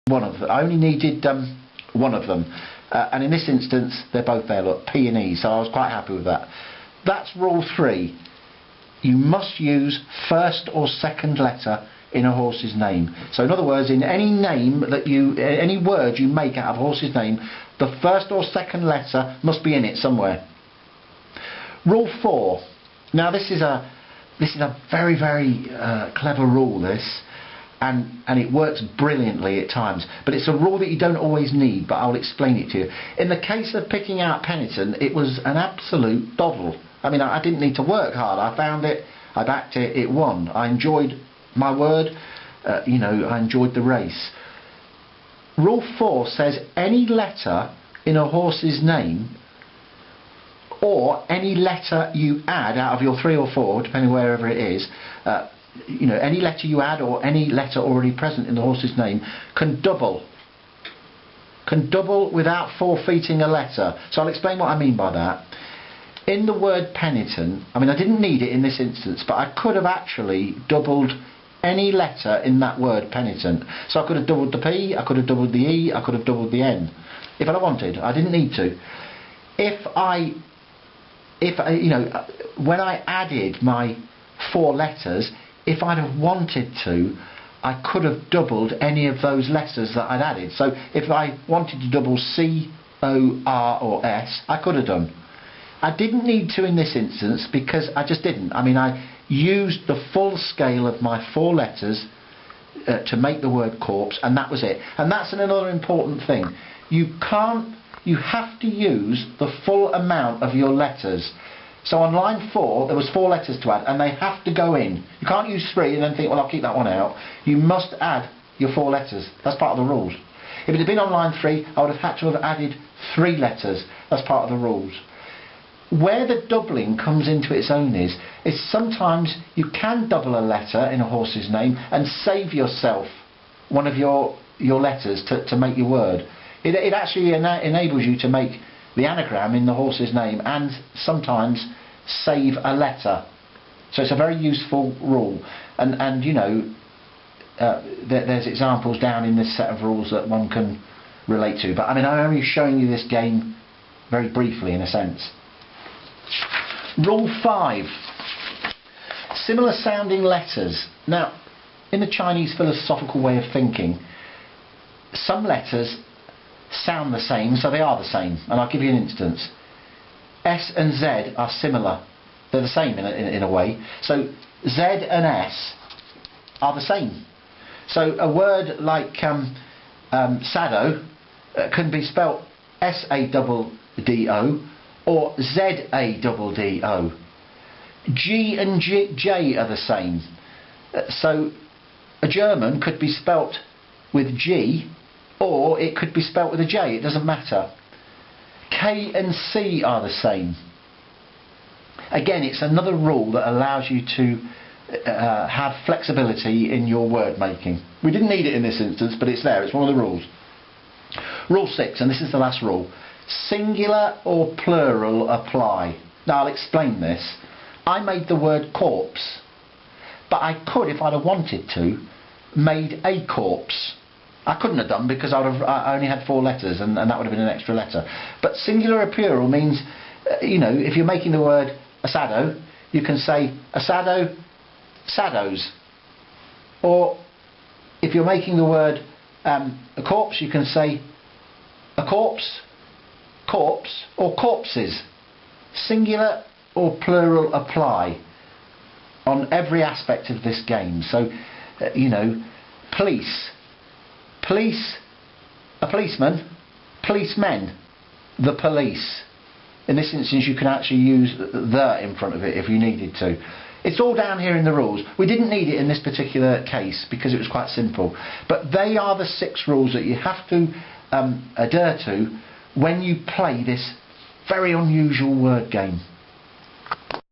one of them. I only needed one of them. And in this instance, they're both there, look, P and E, so I was quite happy with that. That's rule 3. You must use first or second letter in a horse's name. So in other words, in any name that any word you make out of a horse's name, the first or second letter must be in it somewhere. Rule 4. Now this is a very, very clever rule, this, and it works brilliantly at times, but it's a rule that you don't always need, but I'll explain it to you. In the case of picking out penitent, it was an absolute doddle. I mean, I didn't need to work hard. I found it, I backed it, it won. I enjoyed my word, you know, I enjoyed the race. Rule 4 says any letter in a horse's name, or any letter you add out of your 3 or 4, depending wherever it is, you know, any letter you add or any letter already present in the horse's name can double without forfeiting a letter. So I'll explain what I mean by that. In the word penitent, I mean, I didn't need it in this instance, but I could have actually doubled any letter in that word penitent. So I could have doubled the P, I could have doubled the E, I could have doubled the N if I wanted. I didn't need to. If you know, when I added my 4 letters, if I'd have wanted to, I could have doubled any of those letters that I'd added. So if I wanted to double C, O, R or S, I could have done. I didn't need to in this instance because I just didn't. I mean, I used the full scale of my 4 letters to make the word corpse, and that was it. And that's another important thing. You have to use the full amount of your letters. So on line 4, there was 4 letters to add, and they have to go in. You can't use 3 and then think, well, I'll keep that one out. You must add your 4 letters. That's part of the rules. If it had been on line 3, I would have had to have added 3 letters. That's part of the rules. Where the doubling comes into its own is sometimes you can double a letter in a horse's name and save yourself one of your letters to make your word. It actually enables you to make the anagram in the horse's name and sometimes save a letter. So it's a very useful rule, and you know, there's examples down in this set of rules that one can relate to, but I mean, I'm only showing you this game very briefly in a sense. Rule 5. Similar sounding letters. Now, in the Chinese philosophical way of thinking, some letters sound the same, so they are the same, and I'll give you an instance. S and Z are similar. They're the same in a way. So Z and S are the same. So a word like sado can be spelt S-A-D-D-O or Z-A-D-D-O. G and J are the same. So a German could be spelt with G, or it could be spelt with a J, it doesn't matter. K and C are the same. Again, it's another rule that allows you to have flexibility in your word making. We didn't need it in this instance, but it's there, it's one of the rules. Rule 6, and this is the last rule. Singular or plural apply. Now I'll explain this. I made the word corpse, but I could, if I'd have wanted to, made a corpse. I couldn't have done because I only had 4 letters and that would have been an extra letter. But singular or plural means, you know, if you're making the word asado, you can say asado, sados. Or if you're making the word a corpse, you can say a corpse, corpse, or corpses. Singular or plural apply on every aspect of this game. So, you know, police, a policeman, policemen, the police. In this instance, you can actually use the in front of it if you needed to. It's all down here in the rules. We didn't need it in this particular case because it was quite simple. But they are the 6 rules that you have to adhere to when you play this very unusual word game.